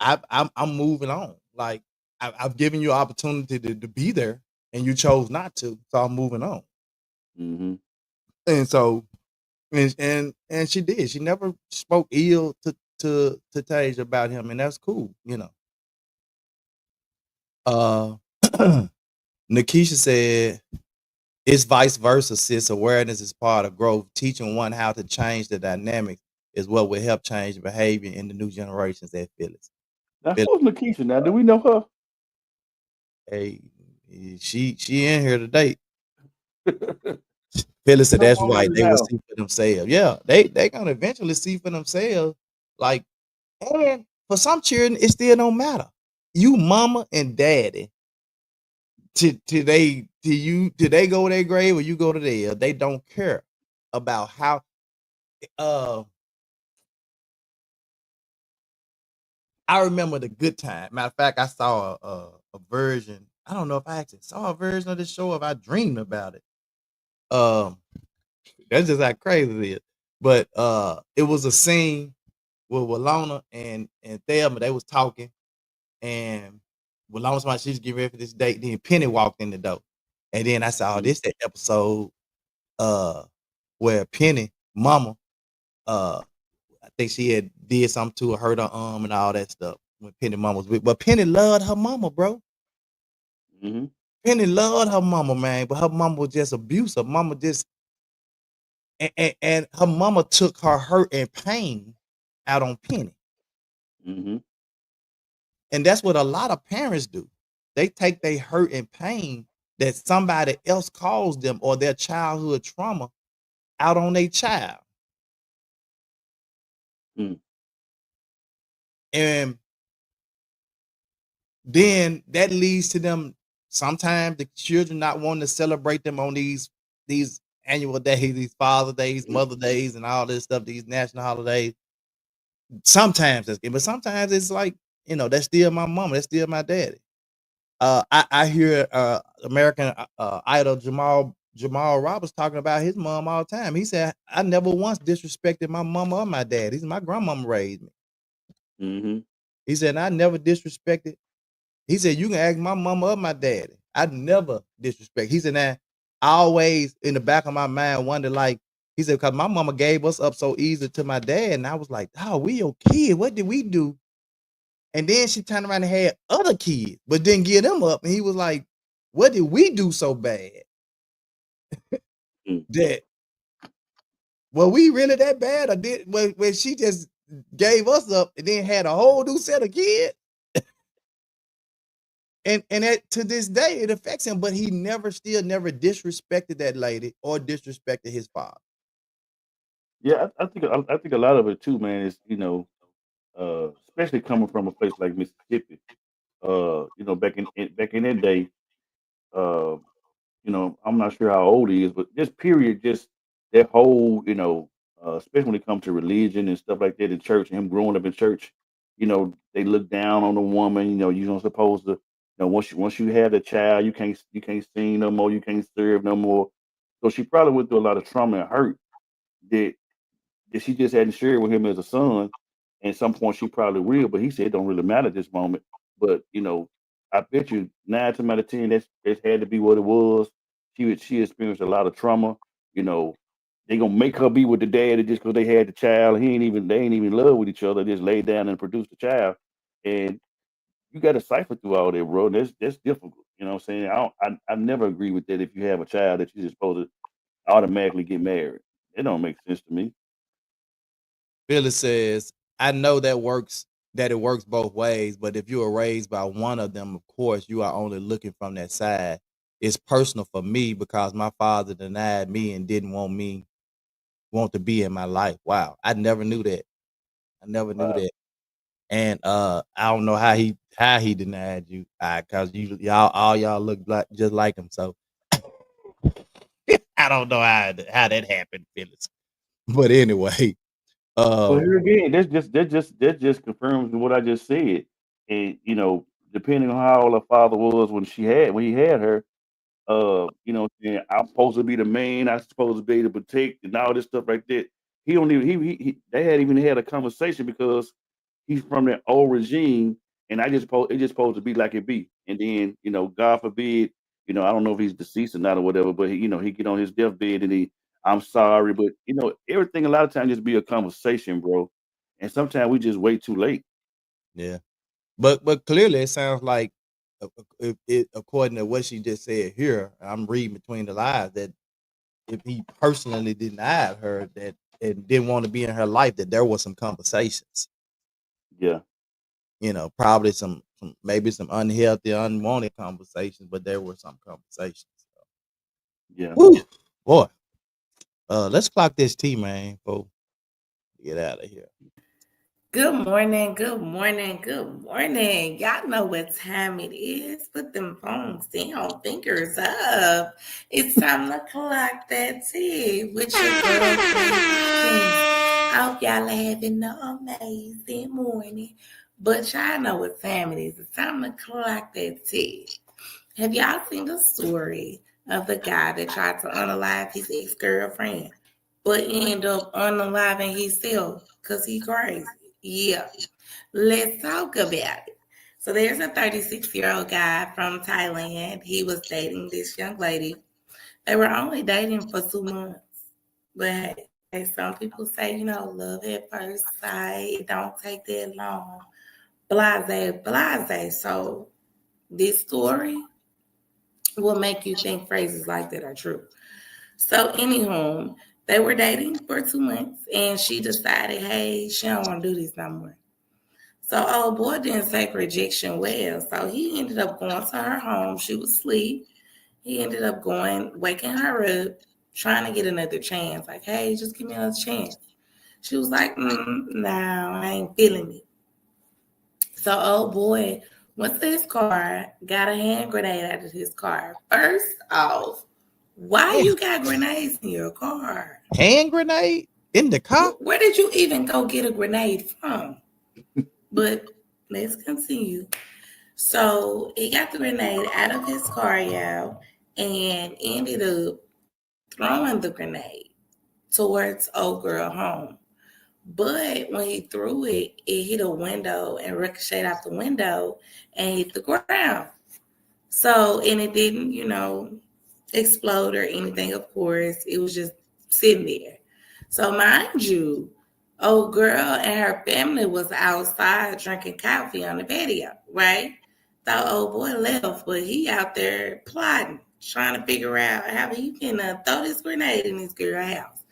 I'm moving on. Like I've given you opportunity to be there, and you chose not to. So I'm moving on. here? Hmm. And so and she did. She never spoke ill to Tage about him, and that's cool. Uh, Nikisha said it's vice versa. Sis, awareness is part of growth. Teaching one how to change the dynamics is what will help change behavior in the new generations at Phyllis. Now who's Lakeisha? Now do we know her? Hey, she in here today. Phyllis said Come that's on right. in They will now. see for themselves. Yeah, they gonna eventually see for themselves. Like, and for some children, it still don't matter. You mama and daddy till they go to their grave or you go to theirs. They don't care about how. Uh, I remember the good time. Matter of fact, I saw a version. I don't know if I actually saw a version of this show, or if I dreamed about it. Um, that's just how crazy it is. But it was a scene with Walona and Thelma. They was talking, and Walona was she's getting ready for this date. Then Penny walked in the door, and then I saw Mhm. this that episode uh where Penny mama I think she had did something to her, hurt her arm and all that stuff when Penny mama was with. But Penny loved her mama, bro. Mhm. Penny loved her mama, man, but her mama was just abusive. Mama just and her mama took her hurt and pain out on Penny. Mhm. And that's what a lot of parents do. They take their hurt and pain that somebody else caused them or their childhood trauma out on their child. Mm. And then that leads to them sometimes the children not wanting to celebrate them on these annual days, these Father Days, Mother Days, and all this stuff, these national holidays. Sometimes that's good, but sometimes it's like, that's still my mama, that's still my daddy. I hear American Idol Jamal Roberts talking about his mom all the time. He said, I never once disrespected my mama or my dad. He said, my grandmama raised me. Mm-hmm. He said, I never disrespected. He said, you can ask my mama or my daddy. I never disrespect. He said, now, I always in the back of my mind wonder, like, he said, because my mama gave us up so easy to my dad. And I was like, oh, we your kid. What did we do? And then she turned around and had other kids, but didn't give them up. And he was like, what did we do so bad? That, well, we really that bad? Or did when she just gave us up and then had a whole new set of kids? And to this day, it affects him, but he never disrespected that lady or disrespected his father. Yeah, I think a lot of it too, man, is especially coming from a place like Mississippi. Back in that day, uh, I'm not sure how old he is, but this period, just that whole, especially when it comes to religion and stuff like that in church, and him growing up in church, they look down on the woman. You don't supposed to, once you have the child, you can't sing no more, you can't serve no more. So she probably went through a lot of trauma and hurt that she just hadn't shared with him as a son. And at some point she probably will, but he said it don't really matter at this moment. But I bet you 9 times out of 10 that's had to be what it was. She experienced a lot of trauma. You know, they gonna make her be with the daddy just because they had the child. They ain't even in love with each other. Just laid down and produced the child. And you got to cipher through all that, bro. And that's difficult. You know what I'm saying? I never agree with that. If you have a child, that you're just supposed to automatically get married. It don't make sense to me. Billy says, I know that it works both ways, but if you are raised by one of them, of course, you are only looking from that side. It's personal for me because my father denied me and didn't want to be in my life. Wow. I never knew that. I never knew that. And I don't know how he denied you, because y'all look just like him. So I don't know how that happened, Phyllis. But anyway, Well, here again, that just confirms what I just said. And depending on how old her father was when he had her, saying, I'm supposed to be the man, I'm supposed to be able to protect and all this stuff like that. He don't even he they had even had a conversation because he's from that old regime, and it just supposed to be like it be. And then, God forbid, I don't know if he's deceased or not or whatever, but he get on his deathbed and I'm sorry, but everything a lot of times just be a conversation, bro. And sometimes we just wait too late. yeah. But clearly it sounds like, according to what she just said here, I'm reading between the lines, that if he personally denied her that and didn't want to be in her life, that there was some conversations. Yeah. Probably some maybe some unhealthy, unwanted conversations, but there were some conversations. So. Yeah. Whew, boy. Let's clock this tea, man, before we get out of here. Good morning, good morning, good morning. Y'all know what time it is. Put them phones down, fingers up. It's time to clock that tea with your girl, Queen Kings. I hope y'all are having an amazing morning. But y'all know what time it is. It's time to clock that tea. Have y'all seen the story of the guy that tried to unalive his ex-girlfriend, but ended up unaliving himself because he crazy? Yeah. Let's talk about it. So there's a 36-year-old guy from Thailand. He was dating this young lady. They were only dating for 2 months. But hey, some people say, love at first sight. It don't take that long. Blase, blase. So this story will make you think phrases like that are true. So, anywho, they were dating for 2 months, and she decided, hey, she don't want to do this no more. So, old boy didn't take rejection well. So he ended up going to her home. She was asleep. He ended up waking her up, trying to get another chance. Like, hey, just give me another chance. She was like, no, I ain't feeling it. So old boy went to his car, got a hand grenade out of his car. First off, why you got grenades in your car? Hand grenade? In the car? Where did you even go get a grenade from? But let's continue. So he got the grenade out of his car, y'all, and ended up throwing the grenade towards old girl home. But when he threw it, it hit a window and ricocheted out the window and hit the ground. So, and it didn't, explode or anything, of course. It was just sitting there. So, mind you, old girl and her family was outside drinking coffee on the patio, right? Thought old boy left, but he out there plotting, trying to figure out how he can throw this grenade in this girl's house.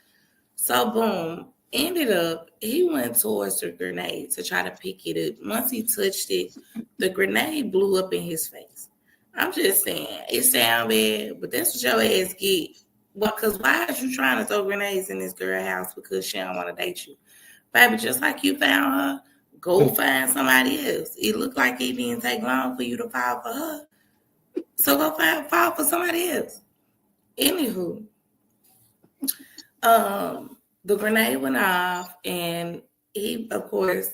So, boom, ended up, he went towards the grenade to try to pick it up. Once he touched it, the grenade blew up in his face. I'm just saying, it sound bad, but that's what your ass get. Well, because why is you trying to throw grenades in this girl's house because she don't want to date you? Baby, just like you found her, go find somebody else. It looked like it didn't take long for you to fall for her. So go fall for somebody else. Anywho, the grenade went off, and he, of course,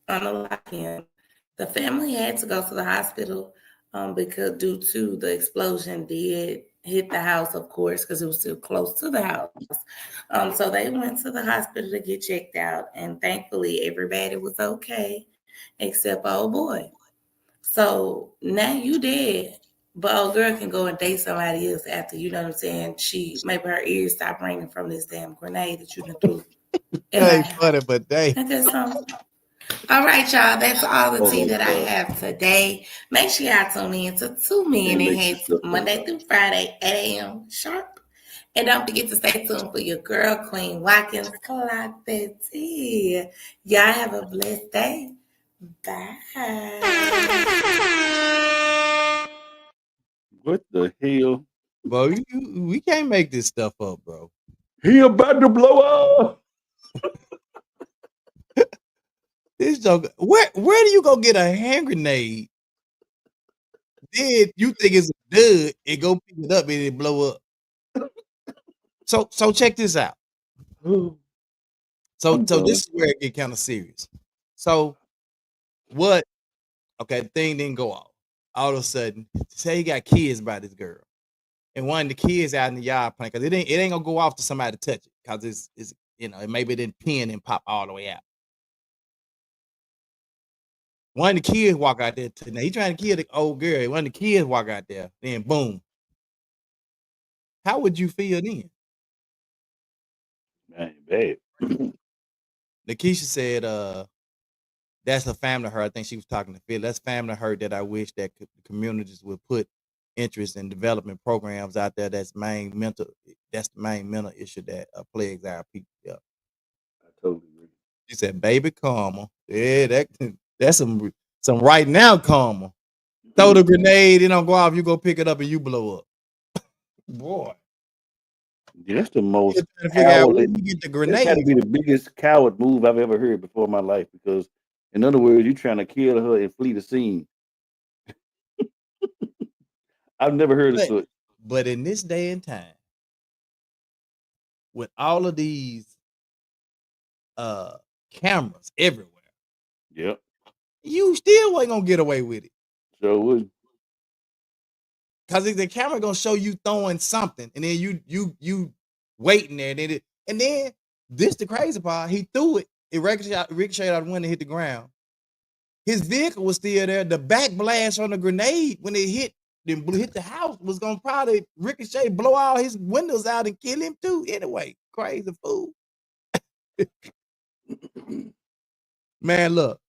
unalived him. The family had to go to the hospital because due to the explosion did hit the house, of course, because it was still close to the house. So they went to the hospital to get checked out, and thankfully everybody was okay except old boy. So now you dead. But old girl can go and date somebody else after, you know what I'm saying? She maybe her ears stop ringing from this damn grenade that you done threw. Ain't funny, but they. All right, y'all. That's all the tea that I have today. Make sure y'all tune in to 2 Men and Heads Monday through Friday, 8 a.m. sharp. And don't forget to stay tuned for your girl, Queen Watkins. Clock that tea. Y'all have a blessed day. Bye. What the hell? Bro, we can't make this stuff up, bro. He about to blow up. This joke. Where do you go get a hand grenade? Then you think it's a dud and go pick it up and it blow up. So check this out. So this is where it get kind of serious. So what? Okay, the thing didn't go off. All of a sudden, say he got kids by this girl, and one of the kids out in the yard playing because it ain't gonna go off to somebody to touch it because it's maybe it didn't pin and pop all the way out. One of the kids walk out there. Now he trying to kill the old girl. One of the kids walk out there. Then boom. How would you feel then? Man, babe. Lakeisha said, that's her family to her. I think she was talking to Phil. That's family to her that I wish that the communities would put interest in development programs out there. That's the main mental issue that plagues our people. Yeah. I totally agree. She said, baby karma. Yeah, that's some right now karma. Throw the grenade, it don't go off, you go pick it up and you blow up. Boy. Yeah, that's the most cowardly. You get the grenade. That had to be the biggest coward move I've ever heard before in my life. Because, in other words, you're trying to kill her and flee the scene. I've never heard of such. But in this day and time, with all of these cameras everywhere, yep, you still ain't gonna get away with it. Sure would. Cause the camera gonna show you throwing something, and then you waiting there, and then this the crazy part. He threw it. It ricocheted out the window, hit the ground. His vehicle was still there. The back blast on the grenade when it hit the house was gonna probably ricochet, blow all his windows out, and kill him too. Anyway, crazy fool. Man, look.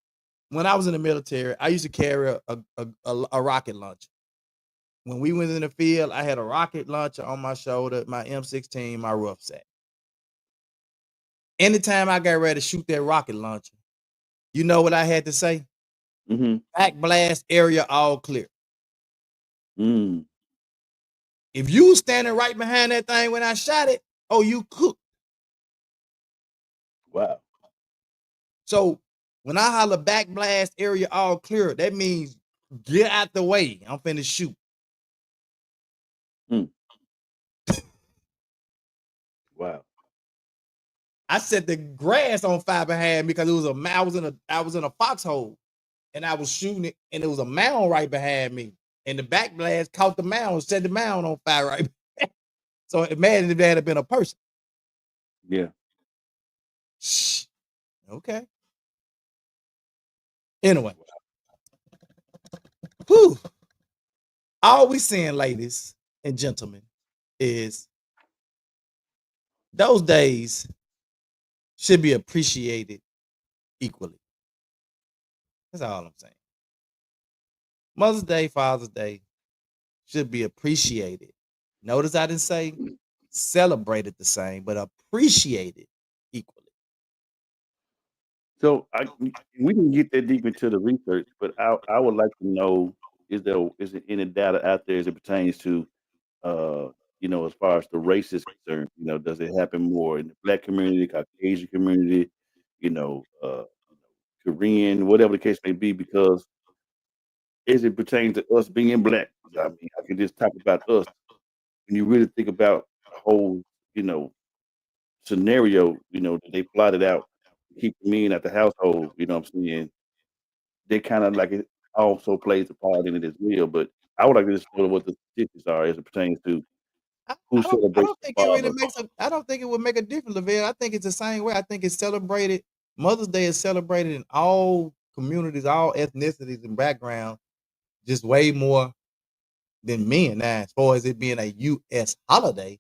When I was in the military, I used to carry a rocket launcher. When we went in the field, I had a rocket launcher on my shoulder, my M16, my rucksack. Anytime I got ready to shoot that rocket launcher, you know what I had to say? Mm-hmm. Back blast area all clear. Mm. If you was standing right behind that thing when I shot it, oh, you cooked. Wow. So when I holler back blast area all clear, that means get out the way. I'm finna shoot. Wow. I set the grass on fire behind me because it was I was in a foxhole and I was shooting it, and it was a mound right behind me. And the back blast caught the mound and set the mound on fire right. So imagine if that had been a person. Yeah. Shh. Okay. Anyway. Whew. All we seeing, ladies and gentlemen, is those days should be appreciated equally. That's all I'm saying. Mother's Day, Father's Day should be appreciated. Notice I didn't say celebrated the same, but appreciated equally. So we didn't get that deep into the research, but I would like to know, is there any data out there as it pertains to as far as the race is concerned, does it happen more in the Black community, Caucasian community, Korean, whatever the case may be, because as it pertains to us being Black, I mean, I can just talk about us. When you really think about the whole, scenario, that they plotted out to keep the men at the household, you know what I'm saying? They kind of like it also plays a part in it as well. But I would like to just know what the statistics are as it pertains to who I celebrates don't the think it really father. I don't think it would make a difference, Lavelle. I think it's the same way. I think it's celebrated. Mother's Day is celebrated in all communities, all ethnicities and backgrounds, just way more than men. Now, as far as it being a U.S. holiday,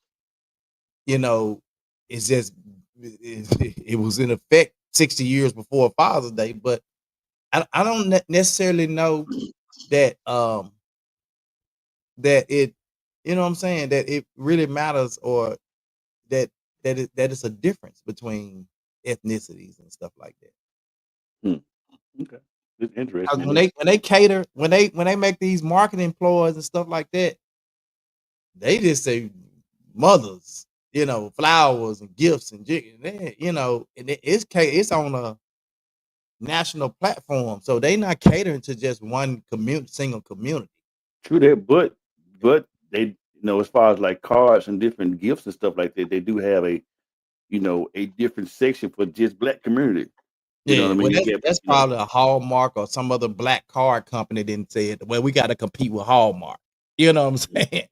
it's just it was in effect 60 years before Father's Day, but I don't necessarily know that that it, you know what I'm saying, that it really matters, or that it's a difference between ethnicities and stuff like that. Okay, it's interesting. Because when they cater, when they make these marketing ploys and stuff like that, they just say mothers, flowers and gifts and and it's on a national platform, so they not catering to just one single community. True that, but they, as far as like cards and different gifts and stuff like that, they do have a different section for just Black community. You know what I Yeah, well, mean? that's probably a Hallmark or some other Black card company didn't say it. Well, we got to compete with Hallmark. You know what I'm saying?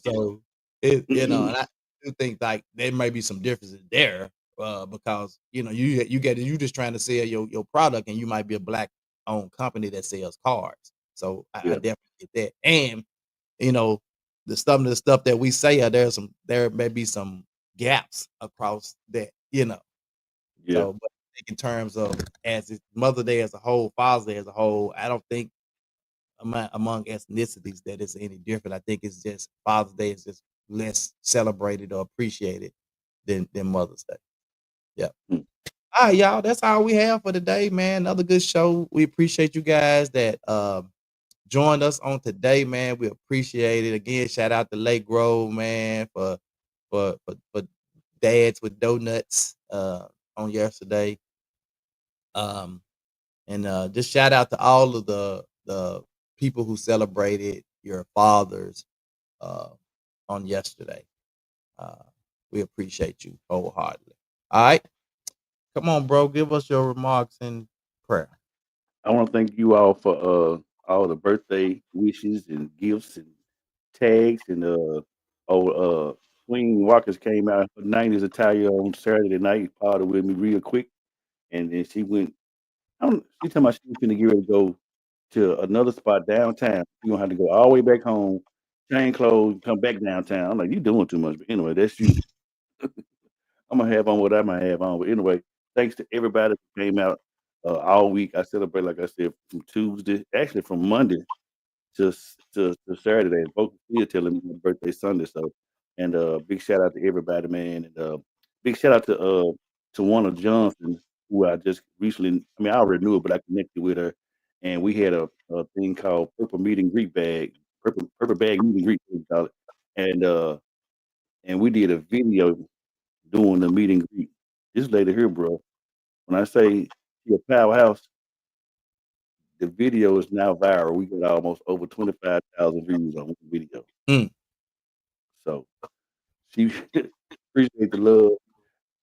So and I do think like there may be some differences there, because you just trying to sell your product, and you might be a Black owned company that sells cards. So I definitely get that, and the stuff that we say, there may be some gaps across that. So, but in terms of as Mother Day as a whole, Father's Day as a whole, I don't think among ethnicities that it's any different. I think it's just Father's Day is just less celebrated or appreciated than Mother's Day. Yeah. All right, y'all. That's all we have for today, man. Another good show. We appreciate you guys that joined us on today, man. We appreciate it. Again, shout out to Lake Grove, man, for Dads with Donuts on yesterday. And just shout out to all of the people who celebrated your fathers on yesterday. We appreciate you wholeheartedly. All right. Come on, bro. Give us your remarks and prayer. I want to thank you all for all the birthday wishes and gifts and tags, and Queen Walkers came out for 90s attire on Saturday night, parted with me real quick, and then she went. She told me she was going to get ready to go to another spot downtown. You gonna have to go all the way back home, change clothes, come back downtown. I'm like, you doing too much. But anyway, that's you. I'm gonna have on what I'm gonna have on. But anyway, thanks to everybody who came out all week. I celebrate, like I said, from Tuesday, actually from Monday to Saturday. Folks still telling me my birthday Sunday. So, and big shout out to everybody, man. And big shout out to Warner Johnson, who I just recently. I mean, I already knew her, but I connected with her, and we had a thing called Purple Meet and Greet bag, purple bag meet and greet, we call it. And we did a video doing the meet and greet. This lady here, bro, when I say she a powerhouse, the video is now viral. We got almost over 25,000 views on the video. So she appreciate the love.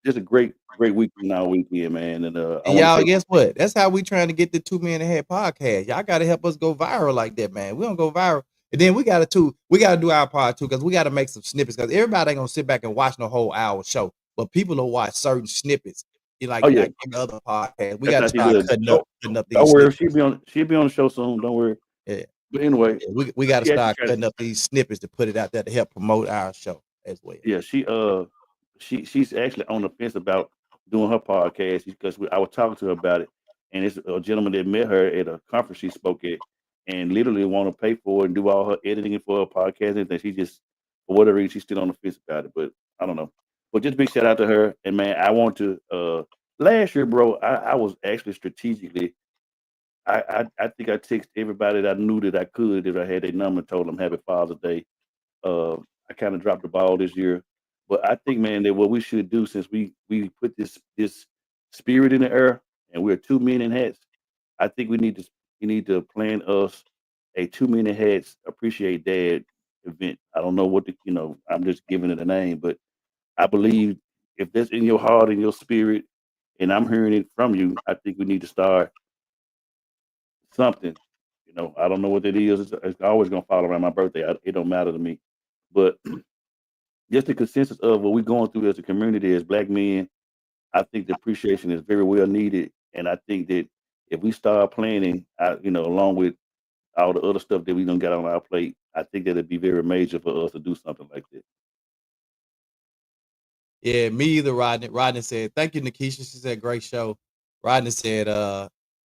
just a great weekend our weekend, man. And And y'all, guess what? That's how we trying to get the 2 Men Ahead podcast. Y'all got to help us go viral like that, man. We don't go viral, and then we got to do our part too, because we got to make some snippets. Because everybody ain't gonna sit back and watch the whole hour show, but people will watch certain snippets. Like the other podcast. We got to start cutting up these. Don't worry, she'll be on the show soon. Don't worry. Yeah. But anyway, we got to start cutting up these snippets to put it out there to help promote our show as well. Yeah, she's actually on the fence about doing her podcast because I was talking to her about it, and it's a gentleman that met her at a conference she spoke at, and literally want to pay for it and do all her editing for her podcast and things. She just, for whatever reason, she's still on the fence about it. But I don't know. But just big shout out to her. And man, I want to. Last year, bro, I was actually strategically. I think I texted everybody that I knew that I could, if I had their number, told them Happy Father's Day. I kind of dropped the ball this year. But I think, man, that what we should do, since we put this spirit in the air and we're 2 Men in Hats, I think we need to plan us a 2 Men in Hats Appreciate Dad event. I don't know what I'm just giving it a name, but I believe if that's in your heart and your spirit, and I'm hearing it from you, I think we need to start something. I don't know what it is. It's always gonna fall around my birthday. It don't matter to me, but just the consensus of what we're going through as a community as Black men, I think the appreciation is very well needed. And I think that if we start planning, along with all the other stuff that we done got on our plate, I think that it'd be very major for us to do something like that. Yeah, me either, Rodney. Rodney said, thank you, Nikisha. She said, great show. Rodney said,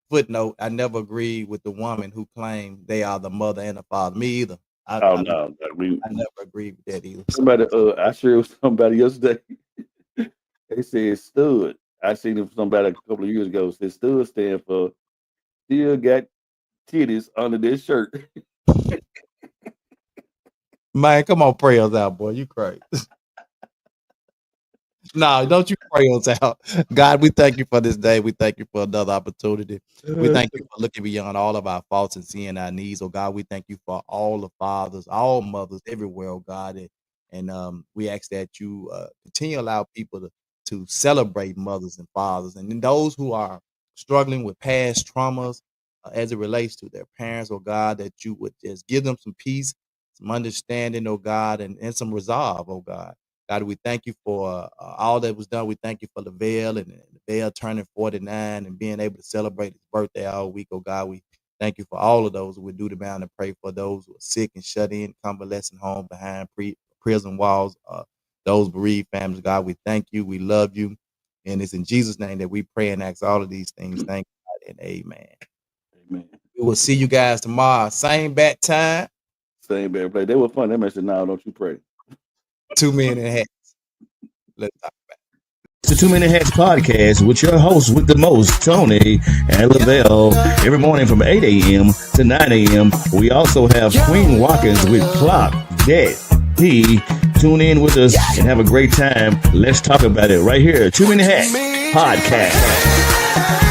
footnote, I never agreed with the woman who claimed they are the mother and the father. Me either. I never agreed with that either. Somebody, I shared with somebody yesterday. They said stud. I seen it from somebody a couple of years ago. Said stud stand for still got titties under this shirt. Man, come on, pray us out, boy. You crazy. No, don't you pray us out. God, we thank you for this day. We thank you for another opportunity. We thank you for looking beyond all of our faults and seeing our needs. Oh, God, we thank you for all the fathers, all mothers everywhere, oh, God. And we ask that you continue to allow people to celebrate mothers and fathers. And then those who are struggling with past traumas as it relates to their parents, oh, God, that you would just give them some peace, some understanding, oh, God, and some resolve, oh, God. God, we thank you for all that was done. We thank you for Lavelle and Lavelle turning 49 and being able to celebrate his birthday all week. Oh, God, we thank you for all of those. We do the bound and pray for those who are sick and shut in, convalescent home behind prison walls, those bereaved families. God, we thank you. We love you. And it's in Jesus' name that we pray and ask all of these things. Thank God and amen. Amen. We will see you guys tomorrow. Same bat time. Same bat play. They were fun. They mentioned, now don't you pray. 2 Men in Hats. Let's talk about it. The 2 Men in Hats podcast with your hosts with the most, Tony and Lavelle, every morning from 8 a.m. to 9 a.m. We also have Queen Watkins with Clock That He. Tune in with us and have a great time. Let's talk about it right here. 2 Men in Hats podcast.